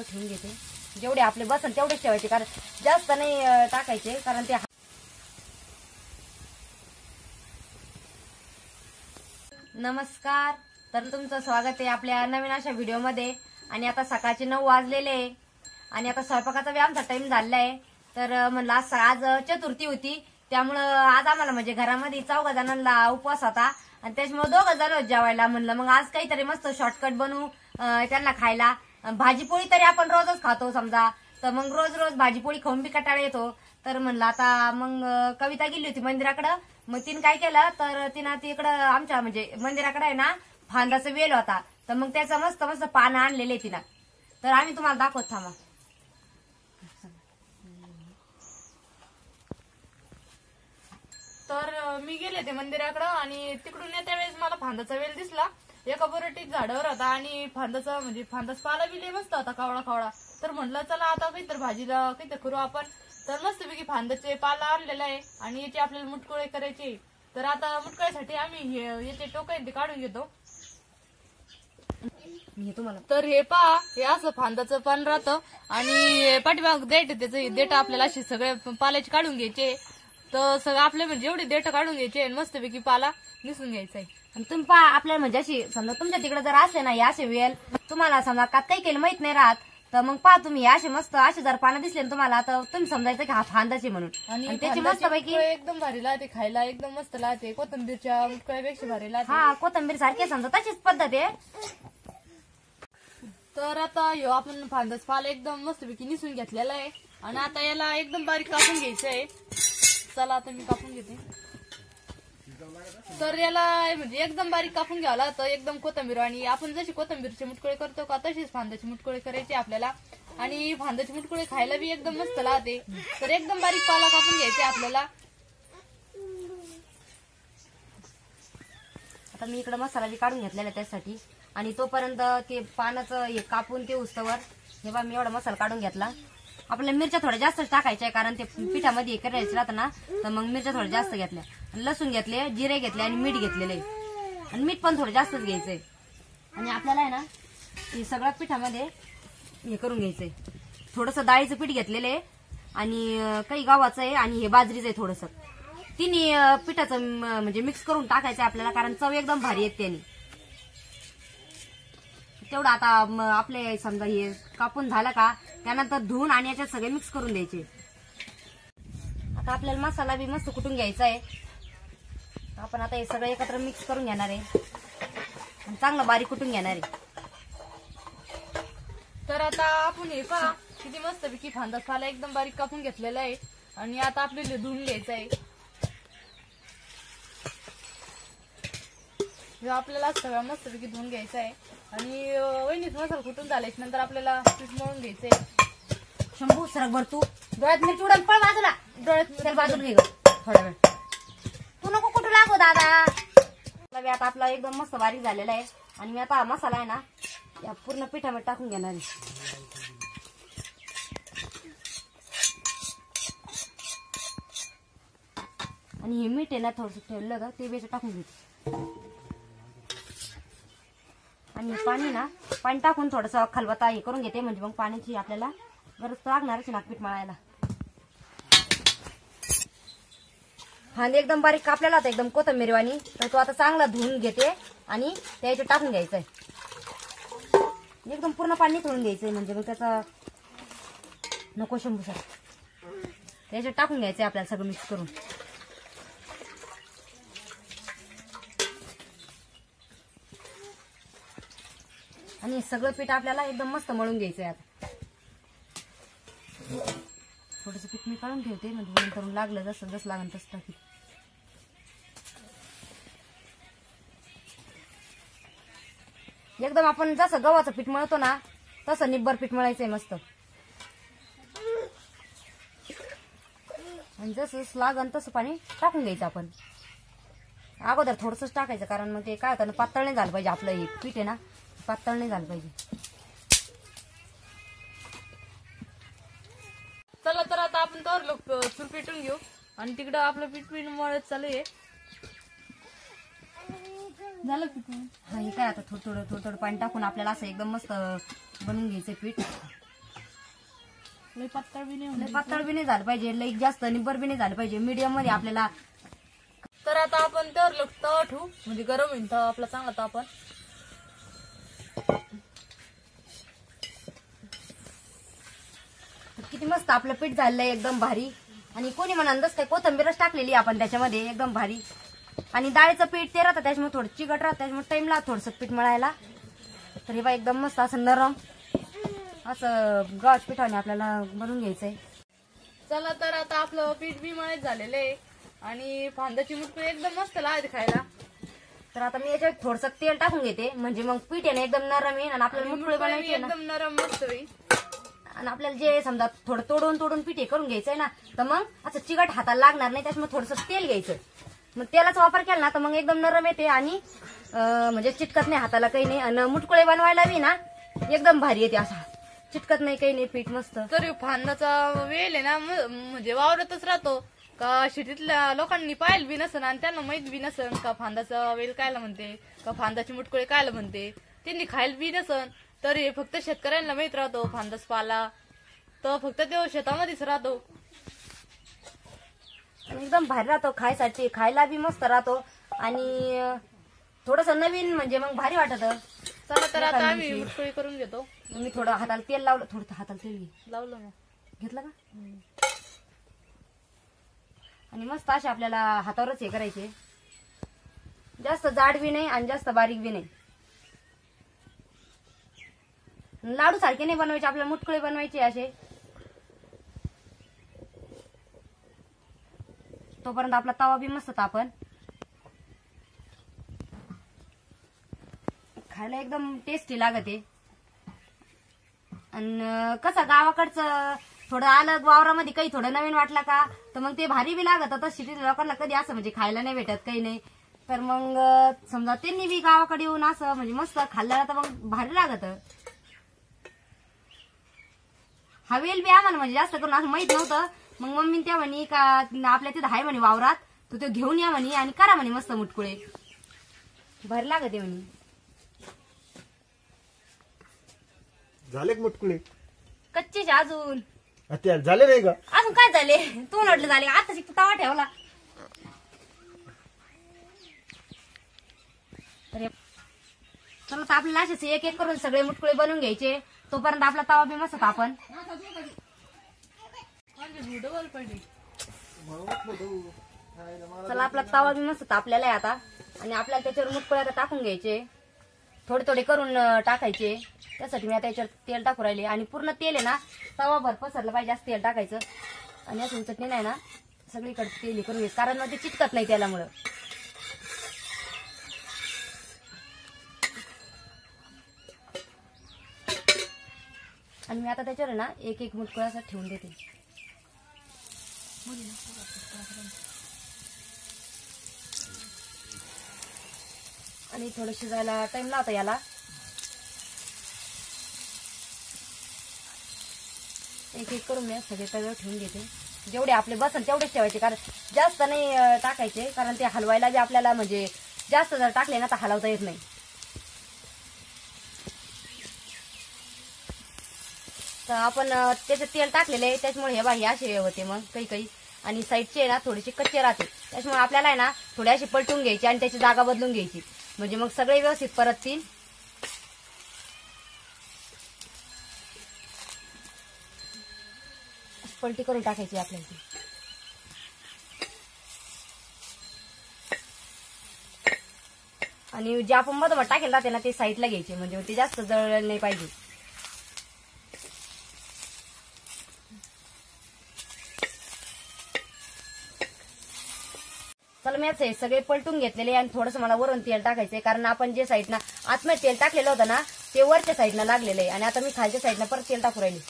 ठेवून घेते, जेवढे आपले बसन तेवढेच ठेवायचे, कारण जास्त नाही टाकायचे, कारण ते नमस्कार, तर तुमचं स्वागत आहे आपल्या नवीन अशा व्हिडिओमध्ये। आणि आता सकाळचे 9 वाजलेले आहे आणि आता स्वयंपाकाचा आमचा टाइम झालेला आहे। तर म्हणलं आज चतुर्थी होती, त्यामुळे आज आम्हाला म्हणजे घरामध्ये 4 जणांना उपवास होता आणि त्याच्यामुळे 2 जण जेवायला। म्हणलं मग आज काहीतरी मस्त शॉर्टकट बनवू त्यांना खायला। भाजीपोळी तरी आपण रोजच खातो समजा, तर मग रोज रोज भाजीपोळी खाऊन बी कंटाळा येतो। तर म्हणलं आता मग कविता गेली होती मंदिराकडे, मग तिने काय केलं तर तिनं तिकडं आमच्या म्हणजे मंदिराकडे आहे ना फांदाचा वेल होता, तर मग त्याचं मस्त मस्त पानं आणलेले तिनं, तर आम्ही तुम्हाला दाखवत थांबा। तर मी गेले ते मंदिराकडे आणि तिकडून येत्या वेळेस मला फांदाचा वेल दिसला, एका बरोटीत झाडावर होता आणि फांदाचा म्हणजे फांदाच पाला बी लय मस्त होता, कावळा कावळा। तर म्हणलं चला आता काहीतरी भाजीला काहीतरी करू आपण। तर मस्तपैकी फांदाचे पाला आणलेला आहे आणि याचे आपल्याला मुटकुळे करायचे। तर आता मुटकुळ्यासाठी आम्ही याचे टोक ते काढून घेतो। तर हे पहा, हे असं फांदाचं पान राहतं आणि पाठीमाग देठ, त्याचं देठ आपल्याला असे सगळे पाल्याचे काढून घ्यायचे। तर सगळं आपले म्हणजे एवढे देठ काढून घ्यायचे आणि मस्तपैकी पाला निसून घ्यायचा आहे। आणि तुम्ही पहा आपल्याला म्हणजे अशी समजा तुमच्या तिकडे जर असले ना असे वेल, तुम्हाला समजा का काही केलं माहित नाही राहत, तर मग पहा तुम्ही असे मस्त असे जर पानं दिसले ना तुम्हाला, तर तुम्ही समजायचं की हा फांदाचे म्हणून। आणि त्याची मस्तपैकी एकदम भारी लागते खायला, एकदम मस्त लागते, कोथिंबीरच्या मुटकुळ्यापेक्षा भारी लागते। हा, कोथिंबीर सारखे समजा तशीच पद्धत आहे। तर आता ह्यो आपण फांदाच पाला एकदम मस्तपैकी निसून घेतलेला आहे आणि आता याला एकदम बारीक कापून घ्यायचं आहे। चला आता मी कापून घेते। तर याला म्हणजे एकदम बारीक कापून घ्यावं लागतं, एकदम कोथिंबीर, आणि आपण जशी कोथिंबीरचे मुटकुळे करतो का तशीच फांद्याचे मुटकुळे करायचे आपल्याला। आणि फांद्याचे मुटकुळे खायला बी एकदम मस्त लागते। तर एकदम बारीक पाला कापून घ्यायचे आपल्याला। आता मी इकडे मसाला बी काढून घेतलेला त्यासाठी, आणि तोपर्यंत ते पानाचं हे कापून ते उस्तवर हे बा मी एवढा मसाला काढून घेतला। आपल्याला मिरच्या थोड्या जास्तच टाकायच्या आहे, कारण ते पिठामध्ये करायचं राहतं ना, तर मग मिरच्या थोड्या जास्त घेतल्या, लसूण घेतले, जिरे घेतले आणि मीठ घेतलेले, आणि मीठ पण थोडं जास्तच घ्यायचंय। आणि आपल्याला आहे ना हे सगळं पिठामध्ये हे करून घ्यायचंय। थोडंसं डाळीचं पीठ घेतलेलं आहे आणि काही गव्हाचं आहे आणि हे बाजरीचं आहे थोडंसं, तिन्ही पिठाचं म्हणजे मिक्स करून टाकायचं आपल्याला, कारण चव एकदम भारी येते त्याने। तेवढं आता आपले समजा हे कापून झालं का त्यानंतर धुवून आणि याच्यात सगळे मिक्स करून द्यायचे। आता आपल्याला मसाला बी मस्त कुटून घ्यायचा आहे। आपण आता हे सगळं एकत्र मिक्स करून घेणार आहे आणि चांगलं बारीक कुटून घेणार आहे। तर आता आपण हे पहा किती मस्तपैकी फांदाच पाला एकदम बारीक कापून घेतलेला आहे आणि आता आपल्याला धुवून घ्यायचं आहे। आपल्याला सगळं मस्तपैकी धुवून घ्यायचं आहे आणि वहिनीच मसाला कुटून झाल्याच्या नंतर आपल्याला पीठ मळून घ्यायचंय। शंभू सरक भर, तू डोळ्यात मिरची उडल, पळ बाजूला, डोळ्यात बाजूला घे थोड्या वेळ, तू नको कुठं लागू दादा। आता आपला एकदम मस्त बारीक झालेला आहे आणि मी आता मसाला आहे ना या पूर्ण पिठामध्ये टाकून घेणार आहे। आणि हे मीठ आहे ना थोडंसं ठेवलं होतं ते बेस टाकून घेते, आणि पाणी टाकून थोडंसं खलबत्ता हे करून घेते, म्हणजे मग पाण्याची आपल्याला गरज लागणारच ना पीठ मळायला। हा एकदम बारीक कापलेला होता एकदम कोथिंबीरवाणी, तर तो आता चांगला धुवून घेते आणि त्याच्यात टाकून घ्यायचंय। एकदम पूर्ण पाणी थोडून घ्यायचंय, म्हणजे मग त्याचा नको शंभू सर त्याच्यात टाकून घ्यायचंय आपल्याला सगळं मिक्स करून। आणि सगळं पीठ आपल्याला एकदम मस्त मळून घ्यायचंय। आता थोडंसं पीठ मी काढून ठेवते, म्हणजे नंतर लागलं जसं जसं लागेल तसं टाकी। एकदम आपण जसं गव्हाचं पीठ मळतो ना तसं निब्बर पीठ मळायचंय मस्त, आणि जसं लागन तसं पाणी टाकून घ्यायचं आपण। अगोदर थोडंसंच टाकायचं, कारण मग ते काय होतं ना पातळ नाही झालं पाहिजे, आपलं हे पीठ आहे ना पातळ नाही झालं पाहिजे। चला तर आता आपण तर लोक चूल पेटून घेऊ आणि तिकडं आपलं पीठ मळत चालू आहे। झालं पीठ? हा, हे काय आता थोडं थोडं पाणी टाकून आपल्याला असं एकदम मस्त बनवून घ्यायचं पीठ। लई पातळ बी नाही लई पातळ बी नाही झालं पाहिजे, लई जास्त निब्बर बी नाही झालं पाहिजे, मीडियम मध्ये आपल्याला. तर आता आपण त्यावर तवा ठेवू, म्हणजे गरम होईल तवा आपला चांगला तापण. किती मस्त आपलं पीठ झालंय, एकदम भारी. आणि कोणी म्हणत काय कोथिंबीरच टाकलेली आपण त्याच्यामध्ये, एकदम भारी. आणि डाळीचं पीठ ते राहतं त्याच्यामुळे थोडं चिकट राहतं, त्याच्यामुळे टाइम लागतो थोडंसं पीठ मळायला. तर हे बा एकदम मस्त असं नरम असं गव्हाच्या पिठाने आपल्याला बनवून घ्यायचंय. चला तर आता आपलं पीठ बी मळत झालेलं आहे आणि फांदाची मुठकुळी एकदम मस्त लागते खायला. तर आता मी याच्यात थोडंसं तेल टाकून घेते, म्हणजे मग पीठ आहे ना एकदम नरम येईल आणि आपल्याला मुठकुळे बनवायचे ना एकदम नरम मस्त होईल. आणि आपल्याला जे समजा थोडं तोडून पीठ हे करून घ्यायचंय ना, तर मग असं चिकट हाताला लागणार नाही, त्याच्यामुळे थोडंसं तेल घ्यायचं. मग तेलाचा वापर केला ना तर मग एकदम नरम येते आणि म्हणजे चिटकत नाही हाताला, काही नाही. आणि मुटकुळे बनवायला बी ना एकदम भारी येते, असा चिटकत नाही, काही नाही, पीठ मस्त. तर फांदाचा वेल आहे ना म्हणजे वावरतच राहतो का, शेतीतल्या लोकांनी पाहिलं बी नसन आणि त्यांना माहित बी नसन का फांदाचा वेल कायला म्हणते, का फांदाची मुटकुळे कायला म्हणते, त्यांनी खायला बी नसन. तर हे फक्त शेतकऱ्यांना माहित राहतो फांदाच पाला, तर फक्त तो शेतामध्येच राहतो. एकदम भारी राहतो खायसाठी, खायला बी मस्त राहतो आणि थोडस नवीन म्हणजे मग भारी वाटत. चला तर आता आम्ही मुटकुळी करून घेतो. मी थोडं हाताला तेल लावलं, थोडं हाताला तेल लावलं ना, घेतलं का. आणि मस्त असे आपल्याला हातावरच हे करायचे, जास्त जाड बी नाही आणि जास्त बारीक बी नाही. लाडू सारखे नाही बनवायचे, आपल्याला मुटकुळे बनवायचे असे. तोपर्यंत आपला तवा बी मस्त तापन, खायला एकदम टेस्टी लागते. आणि कसं गावाकडचं थोडं आलं वावरामध्ये काही थोडं नवीन वाटलं का तर मग ते भारी बी लागत. आता सिटीच्या लोकांना कधी असं म्हणजे खायला नाही भेटत, काही नाही. तर मग समजा त्यांनी बी गावाकडे येऊन असं म्हणजे मस्त खाल्लं तर मग भारी लागत. हा वेल बी आम्हाला म्हणजे जास्त करून असं माहित नव्हतं. मग मम्मी त्या म्हणे का आपल्या तिथं आहे म्हणे वावरात, तो घेऊन या म्हणे आणि करा म्हणे मस्त मुटकुळे, भारी लागते म्हणे. झाले का मुटकुळे? कच्चेच अजून आता झाले नाही का? अजून काय झाले, तू म्हटलं झाले, आता तवा ठेवला. चला तर आपल्याला असेच एक एक करून सगळे मुटकुळे बनवून घ्यायचे. तोपर्यंत आपला तवा बी मस्त तापन. चला आपला तवा बी मस्त तापलेला आहे आता. आणि आपल्याला त्याच्यावर मुटकुळे आता टाकून घ्यायचे, थोडे थोडे करून टाकायचे. त्यासाठी मी आता याच्यावर तेल टाकू राहिले. आणि पूर्ण तेल आहे ना तवा भर पसरलं पाहिजे, जास्त तेल टाकायचं. आणि असं चटणी नाही ना सगळीकडे तेल करून घ्यायचं, कारण मग ते चिटकत नाही तेलामुळं. आणि मी आता त्याच्यावर ना एक एक मुटकुळा असा ठेवून देते. आणि थोडं शिजायला टाइम लावता याला. एक एक करून मी सगळे तव्यावर ठेवून घेते. जेवढे आपले बसन तेवढेच ठेवायचे, कारण जास्त नाही टाकायचे, कारण ते हलवायला बी आपल्याला म्हणजे जास्त जर टाकले ना तर हलवता येत नाही. तर आपण त्याचं तेल टाकलेलं आहे त्याच्यामुळे हे बाई असे होते मग काही काही. आणि साईडचे ना थोडेसे कच्चे राहते, त्याच्यामुळे आपल्याला आहे ना थोडे असे पलटून घ्यायचे आणि त्याची जागा बदलून घ्यायची, म्हणजे मग सगळे व्यवस्थित परततील. पलटी करून टाकायची आपल्याला. आणि जे आपण मधोमध टाकेल राहते ना ते साईडला घ्यायचे, म्हणजे ते जास्त जळलं नाही पाहिजे. चला मी हे सगळे पलटून घेतलेले आणि थोडंसं मला वरून तेल टाकायचंय, कारण आपण जे साईडनं आतमध्ये तेल टाकलेलं होतं ना ते वरच्या साईडनं लागलेलं आहे. आणि आता मी खालच्या साईडनं परत तेल टाकू राहिली.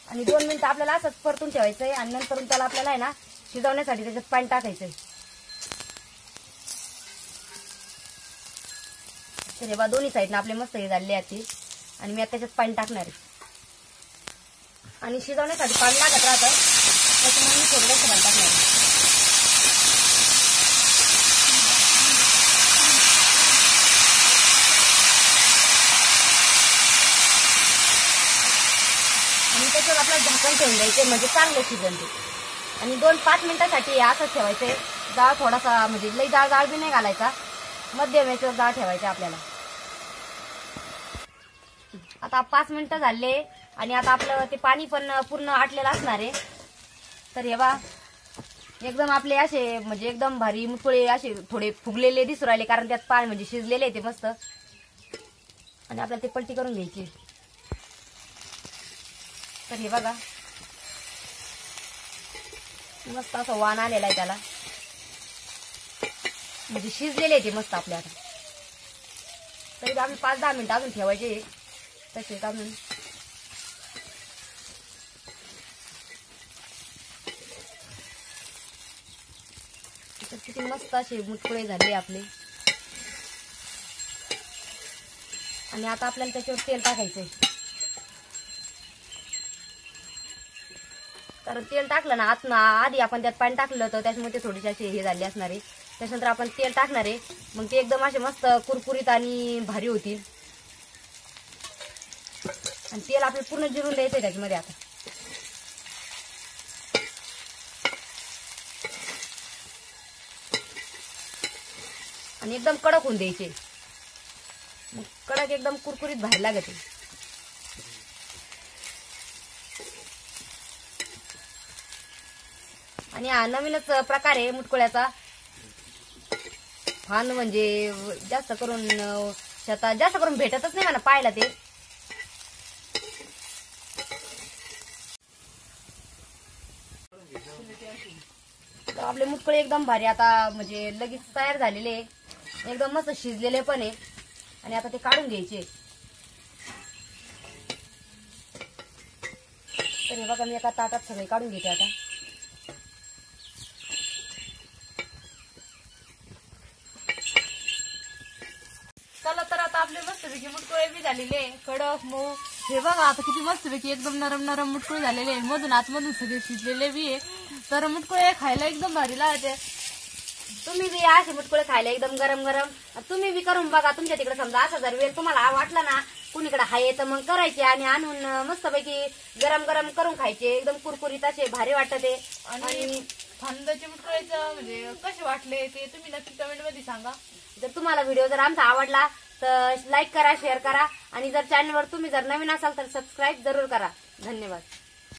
आणि 2 मिनिटं आपल्याला असंच परतून ठेवायचंय. आणि नंतर त्याला आपल्याला आहे ना शिजवण्यासाठी त्याच्यात पाणी टाकायचंय. तर हे बा दोन्ही साईडनं आपले मस्त हे झाले आहेत. आणि मी आता त्याच्यात पाणी टाकणार आहे. आणि शिजवण्यासाठी पाणी लागत राहतं, त्याच्यामुळे मी थोडंसं पाणी टाकणार आहे. आणि त्याच्यावर आपल्याला झाकण ठेवून द्यायचे म्हणजे चांगलं शिजन ते. आणि 2-5 मिनिटासाठी असंच ठेवायचंय. डाळ थोडासा म्हणजे लई जाळ बी नाही घालायचा, मध्यम याच्यावर डाळ ठेवायची आपल्याला. आता 5 मिनिटं झाले आणि आता आपलं ते पाणी पण पूर्ण आटलेलं असणार आहे. तर हे बा एकदम आपले असे म्हणजे एकदम भारी मुटकुळे असे थोडे फुगलेले दिसू राहिले, कारण त्यात पाणी म्हणजे शिजलेले आहे ते मस्त. आणि आपल्याला ते पलटी करून घ्यायची. तर हे बघा मस्त असं वाण आलेला आहे त्याला, म्हणजे शिजलेले आहे ते मस्त आपल्या. आता तरी आम्ही 5-10 मिनिटं अजून ठेवायचे तसे काढून. किती मस्त असे मुटकुळे झाले आपले. आणि आता आपल्याला त्याच्यावर तेल टाकायचंय. कारण तेल टाकलं ना आधी आपण त्यात पाणी टाकलं होतं, त्याच्यामुळे ते थोडेसे असे हे झाले असणार आहे. त्याच्यानंतर आपण तेल टाकणार आहे, मग ते एकदम असे मस्त कुरकुरीत आणि भारी होतील. आणि तेल आपलं पूर्ण जिरून द्यायचंय त्याच्यामध्ये आता. आणि एकदम कडक होऊन द्यायचे, मग कडक एकदम कुरकुरीत भारी लागते. आणि हा नवीनच प्रकार आहे मुटकुळ्याचा. फान म्हणजे जास्त करून शेतात जास्त करून भेटतच नाही मला पाहायला ते. तर आपले मुटकुळे एकदम भारी आता म्हणजे लगेच तयार झालेले, एकदम मस्त शिजलेले पण आहे. आणि आता ते काढून घ्यायचे. तर हे बघा मी एका ताटात सगळे काढून घेते आता. चला तर आता आपले मस्तपैकी मुटकुळे बी झालेले कडक मऊ. हे बघा आता किती मस्तपैकी एकदम नरम नरम मुटकुळे झालेले आहे, मधून आतमधून सगळे शिजलेले बी आहे. तर मुटकुळे खायला एकदम भारी लागते. तुम्ही बी असे मुटकुळे खायला एकदम गरम गरम तुम्ही बी करून बघा. तुमच्या तिकडे समजा असा जर वेळ तुम्हाला वाटला ना कुणीकडे हाय तर मग करायचे आणि आणून मस्तपैकी गरम गरम करून खायचे. एकदम कुरकुरीत असे भारी वाटते. आणि फांदाचे मुटकुळेचं म्हणजे कसे वाटले ते तुम्ही नक्की कमेंट मध्ये सांगा. जर तुम्हाला व्हिडिओ जर आमचा आवडला तर लाईक करा, शेअर करा. आणि जर चॅनलवर तुम्ही जर नवीन असाल तर सबस्क्राईब जरूर करा. धन्यवाद.